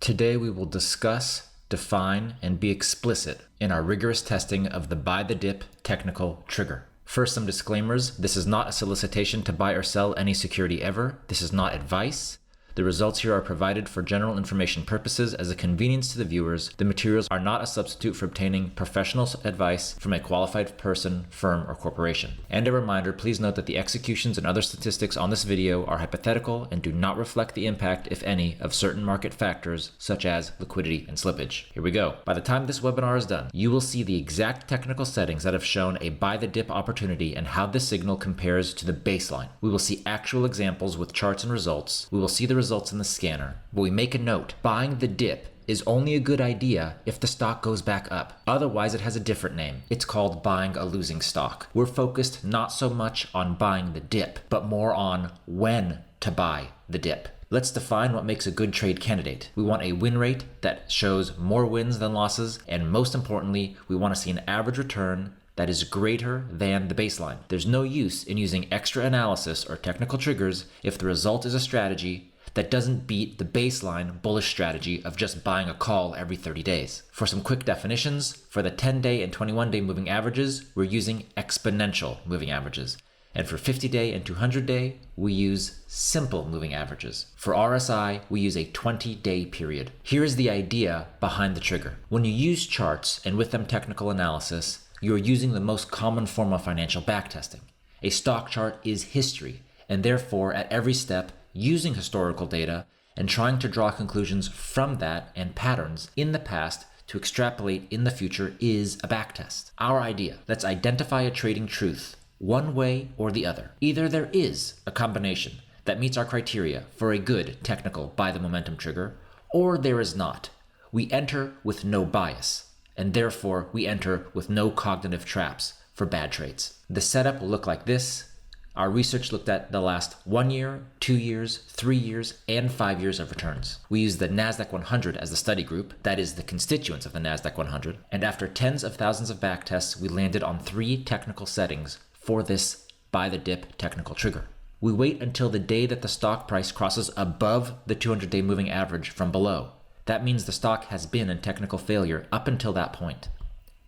Today we will discuss, define, and be explicit in our rigorous testing of the buy the dip technical trigger. First, some disclaimers. This is not a solicitation to buy or sell any security ever. This is not advice. The results here are provided for general information purposes as a convenience to the viewers. The materials are not a substitute for obtaining professional advice from a qualified person, firm, or corporation. And a reminder, please note that the executions and other statistics on this video are hypothetical and do not reflect the impact, if any, of certain market factors such as liquidity and slippage. Here we go. By the time this webinar is done, you will see the exact technical settings that have shown a buy the dip opportunity and how this signal compares to the baseline. We will see actual examples with charts and results. We will see the results in the scanner, but we make a note: buying the dip is only a good idea if the stock goes back up. Otherwise, it has a different name. It's called buying a losing stock. We're focused not so much on buying the dip, but more on when to buy the dip. Let's define what makes a good trade candidate. We want a win rate that shows more wins than losses, and most importantly, we want to see an average return that is greater than the baseline. There's no use in using extra analysis or technical triggers if the result is a strategy that doesn't beat the baseline bullish strategy of just buying a call every 30 days. For some quick definitions, for the 10-day and 21-day moving averages, we're using exponential moving averages. And for 50-day and 200-day, we use simple moving averages. For RSI, we use a 20-day period. Here is the idea behind the trigger. When you use charts and with them technical analysis, you're using the most common form of financial backtesting. A stock chart is history, and therefore at every step, using historical data and trying to draw conclusions from that and patterns in the past to extrapolate in the future is a backtest. Our idea: let's identify a trading truth one way or the other. Either there is a combination that meets our criteria for a good technical buy the momentum trigger, or there is not. We enter with no bias, and therefore we enter with no cognitive traps for bad trades. The setup will look like this. Our research looked at the last 1 year, 2 years, 3 years, and 5 years of returns. We used the NASDAQ 100 as the study group, that is the constituents of the NASDAQ 100, and after tens of thousands of backtests, we landed on 3 technical settings for this buy the dip technical trigger. We wait until the day that the stock price crosses above the 200-day moving average from below. That means the stock has been in technical failure up until that point.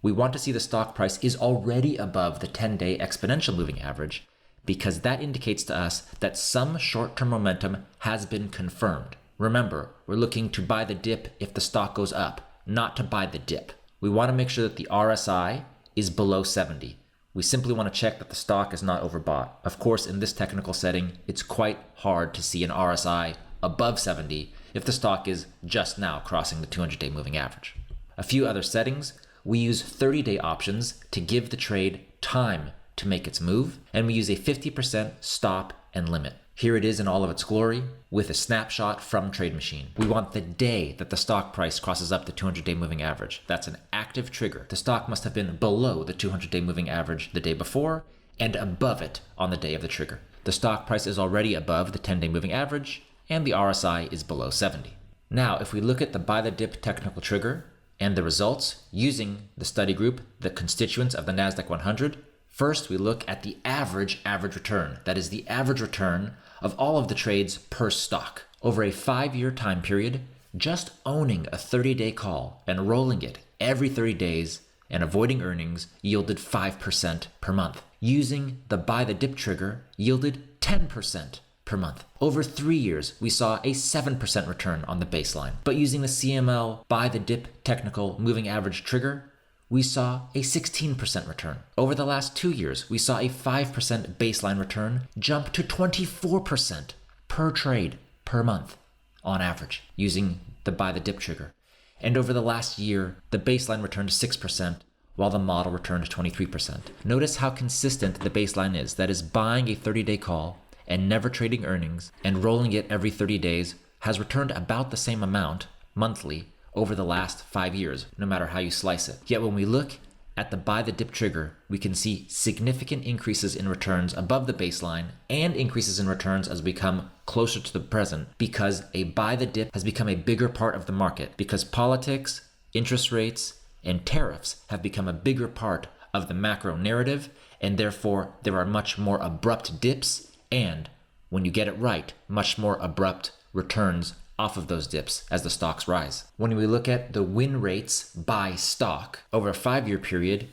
We want to see the stock price is already above the 10-day exponential moving average, because that indicates to us that some short-term momentum has been confirmed. Remember, we're looking to buy the dip if the stock goes up, not to buy the dip. We want to make sure that the RSI is below 70. We simply want to check that the stock is not overbought. Of course, in this technical setting, it's quite hard to see an RSI above 70 if the stock is just now crossing the 200-day moving average. A few other settings: we use 30-day options to give the trade time to make its move, and we use a 50% stop and limit. Here it is in all of its glory with a snapshot from Trade Machine. We want the day that the stock price crosses up the 200-day moving average. That's an active trigger. The stock must have been below the 200-day moving average the day before and above it on the day of the trigger. The stock price is already above the 10-day moving average and the RSI is below 70. Now, if we look at the buy the dip technical trigger and the results using the study group, the constituents of the NASDAQ 100, first, we look at the average return. That is the average return of all of the trades per stock. Over a 5-year time period, just owning a 30-day call and rolling it every 30 days and avoiding earnings yielded 5% per month. Using the buy the dip trigger yielded 10% per month. Over 3 years, we saw a 7% return on the baseline. But using the CML buy the dip technical moving average trigger, we saw a 16% return. Over the last 2 years, we saw a 5% baseline return jump to 24% per trade per month on average using the buy the dip trigger. And over the last year, the baseline returned 6%, while the model returned 23%. Notice how consistent the baseline is. That is, buying a 30-day call and never trading earnings and rolling it every 30 days has returned about the same amount monthly over the last 5 years, no matter how you slice it. Yet when we look at the buy the dip trigger, we can see significant increases in returns above the baseline and increases in returns as we come closer to the present, because a buy the dip has become a bigger part of the market, because politics, interest rates, and tariffs have become a bigger part of the macro narrative, and therefore there are much more abrupt dips and, when you get it right, much more abrupt returns off of those dips as the stocks rise. When we look at the win rates by stock over a 5-year period,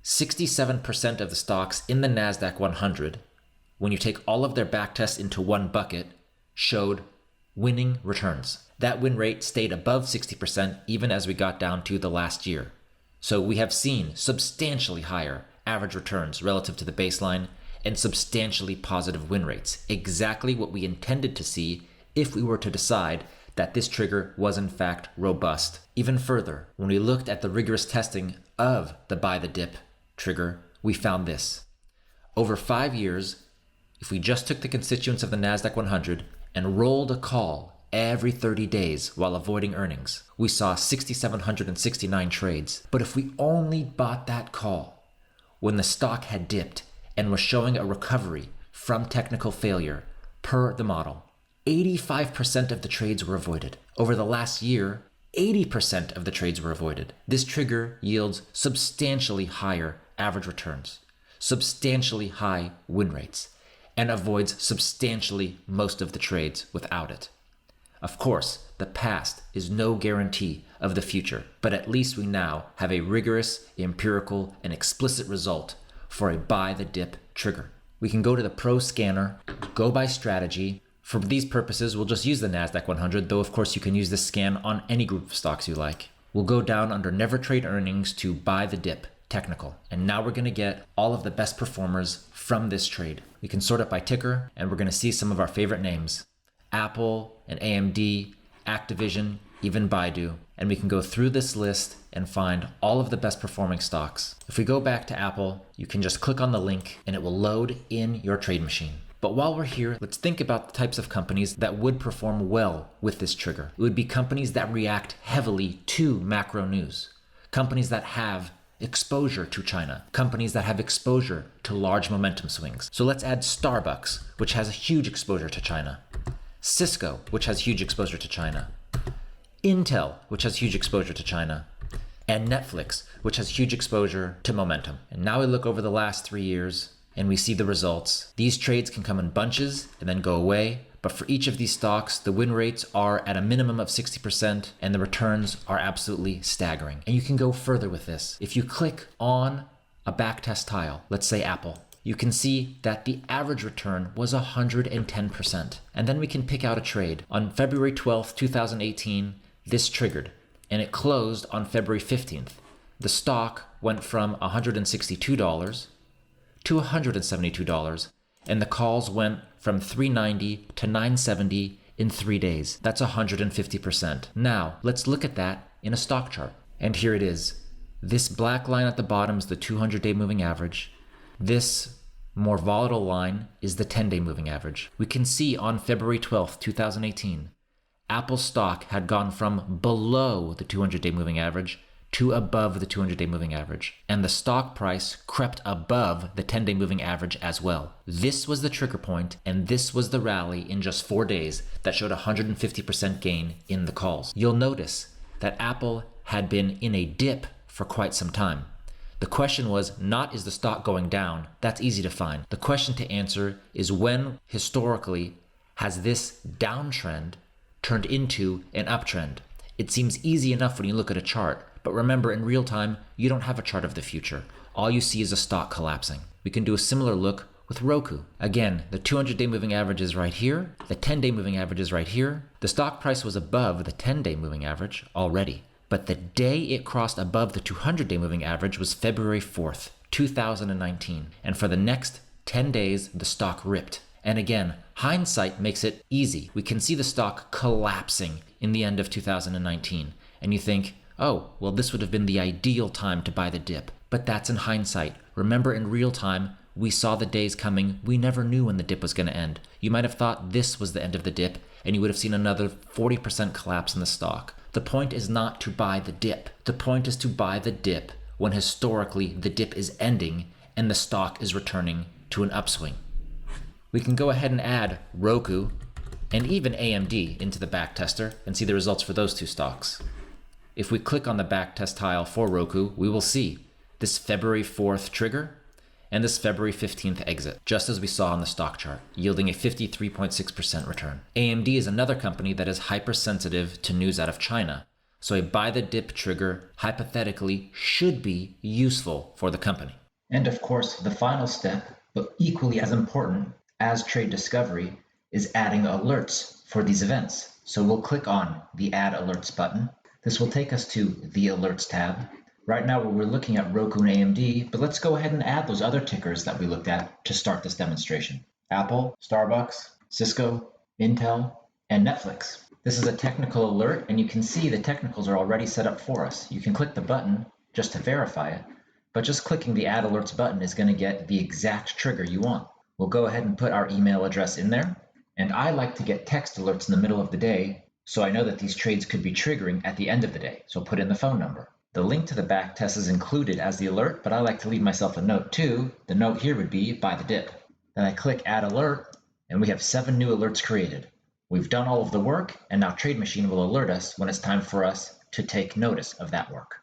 67% of the stocks in the NASDAQ 100, when you take all of their backtests into one bucket, showed winning returns. That win rate stayed above 60% even as we got down to the last year. So we have seen substantially higher average returns relative to the baseline and substantially positive win rates, exactly what we intended to see if we were to decide that this trigger was in fact robust. Even further, when we looked at the rigorous testing of the buy the dip trigger, we found this. Over 5 years, if we just took the constituents of the NASDAQ 100 and rolled a call every 30 days while avoiding earnings, we saw 6,769 trades. But if we only bought that call when the stock had dipped and was showing a recovery from technical failure per the model, 85% of the trades were avoided. Over the last year, 80% of the trades were avoided. This trigger yields substantially higher average returns, substantially high win rates, and avoids substantially most of the trades without it. Of course, the past is no guarantee of the future, but at least we now have a rigorous, empirical, and explicit result for a buy the dip trigger. We can go to the Pro Scanner, go by strategy. For these purposes, we'll just use the NASDAQ 100, though of course you can use this scan on any group of stocks you like. We'll go down under Never Trade Earnings to Buy the Dip, Technical. And now we're going to get all of the best performers from this trade. We can sort it by ticker, and we're going to see some of our favorite names. Apple and AMD, Activision, even Baidu. And we can go through this list and find all of the best performing stocks. If we go back to Apple, you can just click on the link and it will load in your trade machine. But while we're here, let's think about the types of companies that would perform well with this trigger. It would be companies that react heavily to macro news, companies that have exposure to China, companies that have exposure to large momentum swings. So let's add Starbucks, which has a huge exposure to China, Cisco, which has huge exposure to China, Intel, which has huge exposure to China, and Netflix, which has huge exposure to momentum. And now we look over the last 3 years and we see the results. These trades can come in bunches and then go away, but for each of these stocks, the win rates are at a minimum of 60% and the returns are absolutely staggering. And you can go further with this. If you click on a backtest tile, let's say Apple, you can see that the average return was 110%. And then we can pick out a trade. On February 12th, 2018, this triggered and it closed on February 15th. The stock went from $162 to $172, and the calls went from 390 to 970 in 3 days. That's 150%. Now, let's look at that in a stock chart. And here it is. This black line at the bottom is the 200-day moving average. This more volatile line is the 10-day moving average. We can see on February 12th, 2018, Apple stock had gone from below the 200-day moving average to above the 200-day moving average. And the stock price crept above the 10-day moving average as well. This was the trigger point, and this was the rally in just 4 days that showed 150% gain in the calls. You'll notice that Apple had been in a dip for quite some time. The question was not, is the stock going down? That's easy to find. The question to answer is, when historically has this downtrend turned into an uptrend? It seems easy enough when you look at a chart, but remember, in real time, you don't have a chart of the future. All you see is a stock collapsing. We can do a similar look with Roku. Again, the 200-day moving average is right here. The 10-day moving average is right here. The stock price was above the 10-day moving average already. But the day it crossed above the 200-day moving average was February 4th, 2019. And for the next 10 days, the stock ripped. And again, hindsight makes it easy. We can see the stock collapsing in the end of 2019. And you think, oh, well, this would have been the ideal time to buy the dip. But that's in hindsight. Remember, in real time, we saw the days coming. We never knew when the dip was going to end. You might have thought this was the end of the dip, and you would have seen another 40% collapse in the stock. The point is not to buy the dip. The point is to buy the dip when historically the dip is ending and the stock is returning to an upswing. We can go ahead and add Roku and even AMD into the backtester and see the results for those two stocks. If we click on the backtest tile for Roku, we will see this February 4th trigger and this February 15th exit, just as we saw on the stock chart, yielding a 53.6% return. AMD is another company that is hypersensitive to news out of China, so a buy the dip trigger hypothetically should be useful for the company. And of course, the final step, but equally as important as trade discovery, is adding alerts for these events. So we'll click on the Add Alerts button. This will take us to the Alerts tab. Right now we're looking at Roku and AMD, but let's go ahead and add those other tickers that we looked at to start this demonstration. Apple, Starbucks, Cisco, Intel, and Netflix. This is a technical alert, and you can see the technicals are already set up for us. You can click the button just to verify it, but just clicking the Add Alerts button is going to get the exact trigger you want. We'll go ahead and put our email address in there, and I like to get text alerts in the middle of the day, so I know that these trades could be triggering at the end of the day, so put in the phone number. The link to the back test is included as the alert, but I like to leave myself a note too. The note here would be buy the dip. Then I click Add Alert, and we have 7 new alerts created. We've done all of the work, and now Trade Machine will alert us when it's time for us to take notice of that work.